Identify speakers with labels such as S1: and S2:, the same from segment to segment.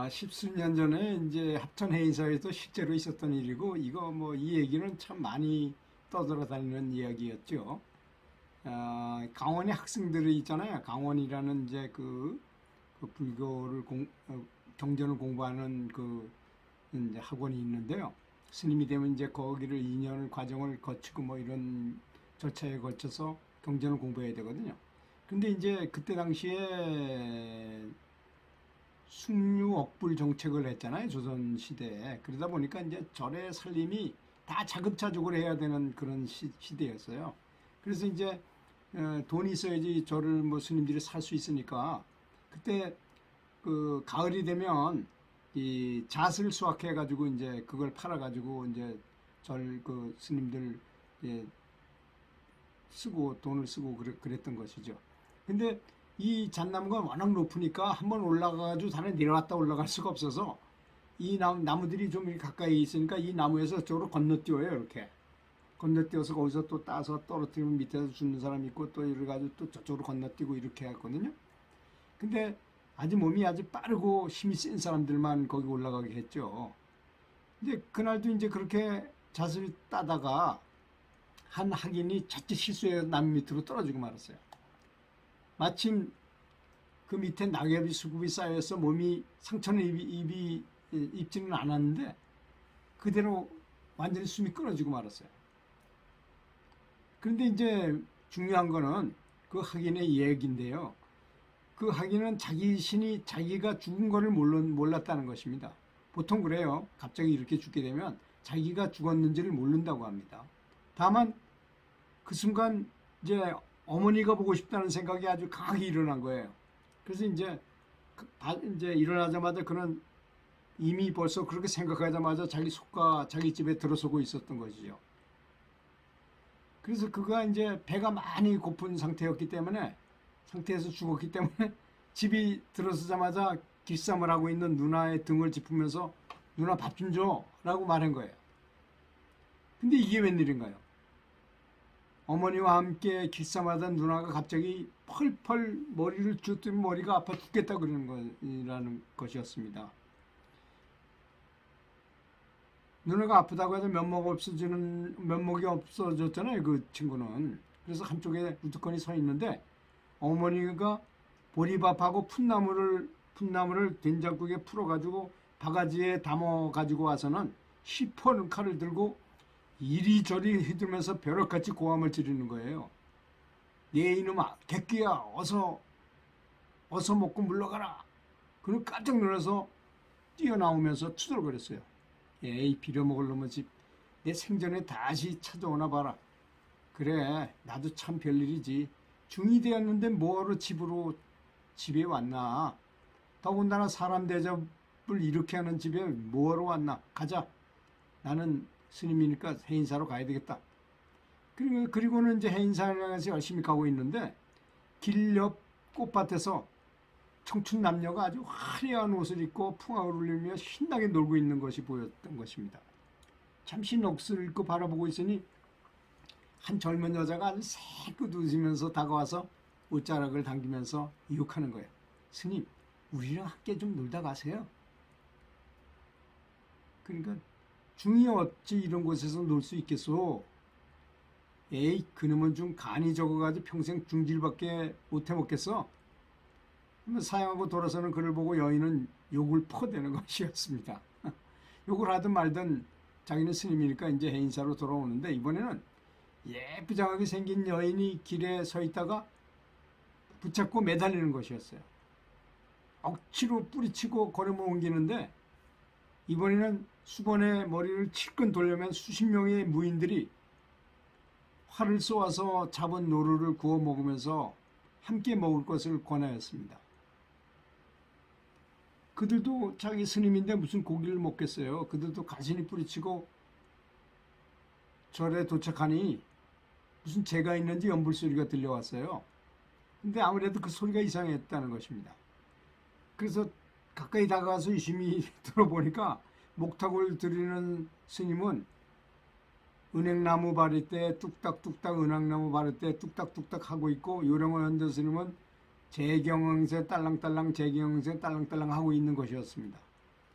S1: 십수년 전에 이제 합천해인사에서 실제로 있었던 일이고, 이거 뭐 이 얘기는 참 많이 떠돌아다니는 이야기였죠. 강원의 학생들이 있잖아요. 강원이라는 이제 그 불교를 경전을 공부하는 그 이제 학원이 있는데요. 스님이 되면 이제 거기를 2년 과정을 거치고 뭐 이런 절차에 걸쳐서 경전을 공부해야 되거든요. 근데 이제 그때 당시에 숙류억불 정책을 했잖아요. 조선 시대에. 그러다 보니까 이제 절의 살림이 다 자급자족을 해야 되는 그런 시대였어요. 그래서 이제 돈이 있어야지 절을 뭐 스님들이 살 수 있으니까 그때 그 가을이 되면 이 잣을 수확해 가지고 이제 그걸 팔아 가지고 이제 절 그 스님들 이제 쓰고 돈을 쓰고 그랬던 것이죠. 근데 이 잣나무가 워낙 높으니까 한번 올라가가지고 다른 내려갔다 올라갈 수가 없어서 이 나무들이 좀 이렇게 가까이 있으니까 이 나무에서 저쪽으로 건너뛰어요. 이렇게 건너뛰어서 거기서 또 따서 떨어뜨리면 밑에서 죽는 사람이 있고 또 이래가지고 또 저쪽으로 건너뛰고 이렇게 했거든요. 근데 아주 몸이 아주 빠르고 힘이 센 사람들만 거기 올라가게 했죠. 근데 그날도 이제 그렇게 잣을 따다가 한 학인이 자칫 실수해서 나무 밑으로 떨어지고 말았어요. 마침 그 밑에 낙엽이 수급이 쌓여서 몸이 상처는 입지는 않았는데 그대로 완전히 숨이 끊어지고 말았어요. 그런데 이제 중요한 거는 그 학인의 얘기인데요. 그 학인은 자기 신이 자기가 죽은 거를 몰랐다는 것입니다. 보통 그래요. 갑자기 이렇게 죽게 되면 자기가 죽었는지를 모른다고 합니다. 다만 그 순간 이제 어머니가 보고 싶다는 생각이 아주 강하게 일어난 거예요. 그래서 이제 일어나자마자 그는 이미 벌써 그렇게 생각하자마자 자기 속과 자기 집에 들어서고 있었던 것이죠. 그래서 그가 이제 배가 많이 고픈 상태에서 죽었기 때문에 집이 들어서자마자 길쌈을 하고 있는 누나의 등을 짚으면서 누나 밥 좀 줘라고 말한 거예요. 근데 이게 웬일인가요? 어머니와 함께 길쌈하던 누나가 갑자기 펄펄 머리를 쥐었더니 머리가 아파 죽겠다 그러는 거라는 것이었습니다. 누나가 아프다고 해서 면목이 없어졌잖아요. 그 친구는. 그래서 한쪽에 우두커니 서 있는데 어머니가 보리밥하고 풋나물을 된장국에 풀어가지고 바가지에 담아 가지고 와서는 시퍼는 칼을 들고 이리저리 휘두르면서 벼락같이 고함을 지르는 거예요. 네 이놈아, 개끼야, 어서 먹고 물러가라. 그리고 깜짝 놀라서 뛰어나오면서 투덜거렸어요. 에이, 빌어먹을 놈의 집, 내 생전에 다시 찾아오나 봐라. 그래, 나도 참 별일이지. 중이 되었는데 뭐하러 집에 왔나. 더군다나 사람 대접을 이렇게 하는 집에 뭐하러 왔나. 가자. 나는 스님이니까 해인사로 가야 되겠다. 그리고는 이제 해인사를 향해서 열심히 가고 있는데 길 옆 꽃밭에서 청춘 남녀가 아주 화려한 옷을 입고 풍악을 울리며 신나게 놀고 있는 것이 보였던 것입니다. 잠시 넋을 잃고 바라보고 있으니 한 젊은 여자가 아주 새껏 웃으면서 다가와서 옷자락을 당기면서 유혹하는 거예요. 스님, 우리랑 함께 좀 놀다 가세요. 그러니까 중이 어찌 이런 곳에서 놀 수 있겠소? 에이, 그놈은 좀 간이 적어가지고 평생 중질밖에 못 해먹겠어? 사양하고 돌아서는 그를 보고 여인은 욕을 퍼대는 것이었습니다. 욕을 하든 말든 자기는 스님이니까 이제 해인사로 돌아오는데 이번에는 예쁘장하게 생긴 여인이 길에 서 있다가 붙잡고 매달리는 것이었어요. 억지로 뿌리치고 걸음을 옮기는데 이번에는 수건에 머리를 칠끈 돌려면 수십 명의 무인들이 활을 쏘아서 잡은 노루를 구워 먹으면서 함께 먹을 것을 권하였습니다. 그들도 자기 스님인데 무슨 고기를 먹겠어요. 그들도 간신히 뿌리치고 절에 도착하니 무슨 재가 있는지 연불소리가 들려왔어요. 근데 아무래도 그 소리가 이상했다는 것입니다. 그래서 가까이 다가가서 유심히 들어보니까 목탁을 들이는 스님은 은행나무 바를 때 뚝딱뚝딱 은행나무 바를 때 뚝딱뚝딱 하고 있고 요령을 흔든 스님은 재경영세 딸랑딸랑 재경영세 딸랑딸랑 하고 있는 것이었습니다.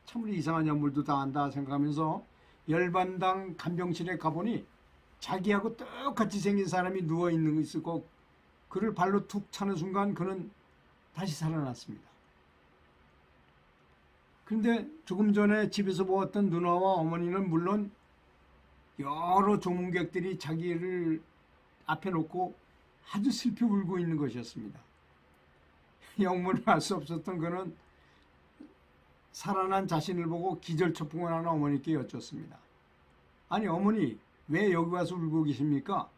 S1: 참으로 이상한 연물도 당한다 생각하면서 열반당 간병실에 가보니 자기하고 똑같이 생긴 사람이 누워있는 거 있었고 그를 발로 툭 차는 순간 그는 다시 살아났습니다. 그런데 조금 전에 집에서 보았던 누나와 어머니는 물론 여러 조문객들이 자기를 앞에 놓고 아주 슬피 울고 있는 것이었습니다. 영문을 알 수 없었던 그는 살아난 자신을 보고 기절초풍을 하는 어머니께 여쭙습니다. 아니 어머니 왜 여기 와서 울고 계십니까?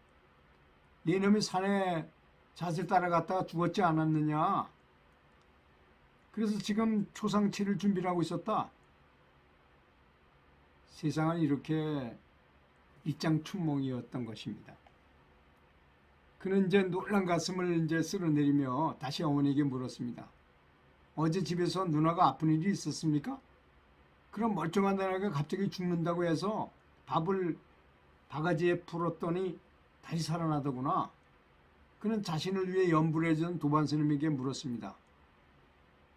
S1: 네 놈이 산에 잣을 따라갔다가 죽었지 않았느냐? 그래서 지금 초상치를 준비를 하고 있었다. 세상은 이렇게 일장춘몽이었던 것입니다. 그는 이제 놀란 가슴을 이제 쓸어내리며 다시 어머니에게 물었습니다. 어제 집에서 누나가 아픈 일이 있었습니까? 그럼 멀쩡한 누나가 갑자기 죽는다고 해서 밥을 바가지에 풀었더니 다시 살아나더구나. 그는 자신을 위해 연부를 해준 도반스님에게 물었습니다.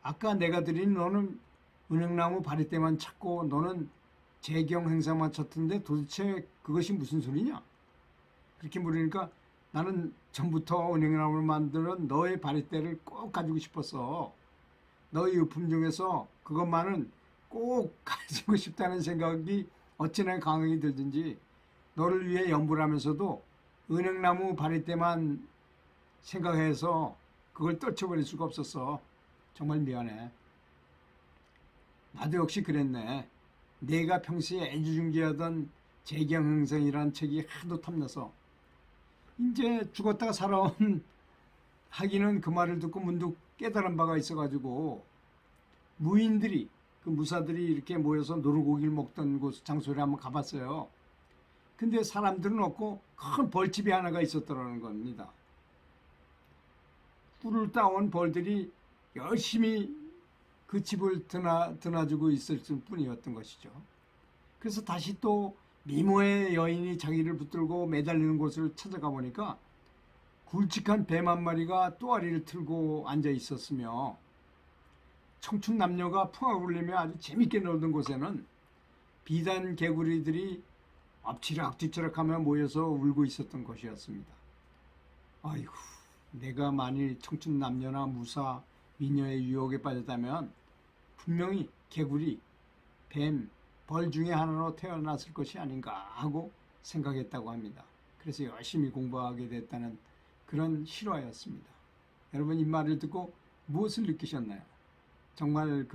S1: 아까 내가 드린 너는 은행나무 바리떼만 찾고 너는 재경 행사만 찾던데 도대체 그것이 무슨 소리냐? 그렇게 물으니까 나는 전부터 은행나무를 만드는 너의 바리떼를 꼭 가지고 싶었어. 너의 유품 중에서 그것만은 꼭 가지고 싶다는 생각이 어찌나 강하게 들든지 너를 위해 연부를 하면서도 은행나무 바리떼만 생각해서 그걸 떨쳐버릴 수가 없었어. 정말 미안해. 나도 역시 그랬네. 내가 평소에 애주중지하던 재경행성이라는 책이 하도 탐나서 이제 죽었다가 살아온 하기는 그 말을 듣고 문득 깨달은 바가 있어가지고 무인들이 그 무사들이 이렇게 모여서 노루고기를 먹던 곳 장소에 한번 가봤어요. 근데 사람들은 없고 큰 벌집이 하나가 있었더라는 겁니다. 꿀을 따온 벌들이 열심히 그 집을 드나주고 있을 뿐이었던 것이죠. 그래서 다시 또 미모의 여인이 자기를 붙들고 매달리는 곳을 찾아가 보니까 굵직한 뱀 한 마리가 또아리를 틀고 앉아 있었으며 청춘 남녀가 풍악을 울리며 아주 재밌게 놀던 곳에는 비단 개구리들이 엎치락 뒤치락하며 모여서 울고 있었던 것이었습니다. 아이고, 내가 만일 청춘 남녀나 무사, 미녀의 유혹에 빠졌다면 분명히 개구리, 뱀, 벌 중에 하나로 태어났을 것이 아닌가 하고 생각했다고 합니다. 그래서 열심히 공부하게 됐다는 그런 실화였습니다. 여러분 이 말을 듣고 무엇을 느끼셨나요? 정말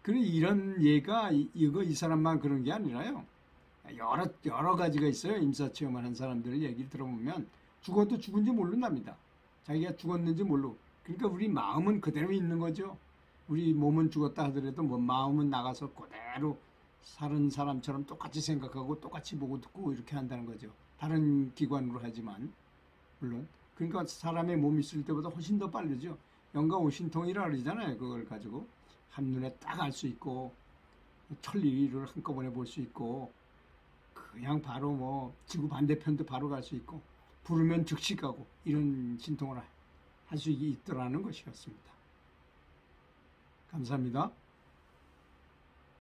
S1: 이런 예가 이 사람만 그런 게 아니라요. 여러 가지가 있어요. 임사체험을 한 사람들 얘기를 들어보면 죽어도 죽은지 모른답니다. 자기가 죽었는지 모르고. 그러니까 우리 마음은 그대로 있는 거죠. 우리 몸은 죽었다 하더라도 뭐 마음은 나가서 그대로 사는 사람처럼 똑같이 생각하고 똑같이 보고 듣고 이렇게 한다는 거죠. 다른 기관으로 하지만 물론. 그러니까 사람의 몸이 있을 때보다 훨씬 더 빠르죠. 영가 오신통이라 그러잖아요. 그걸 가지고 한눈에 딱 알 수 있고 천리를 한꺼번에 볼 수 있고 그냥 바로 뭐 지구 반대편도 바로 갈 수 있고 부르면 즉시 가고 이런 신통을 할 수 있더라는 것이었습니다. 감사합니다.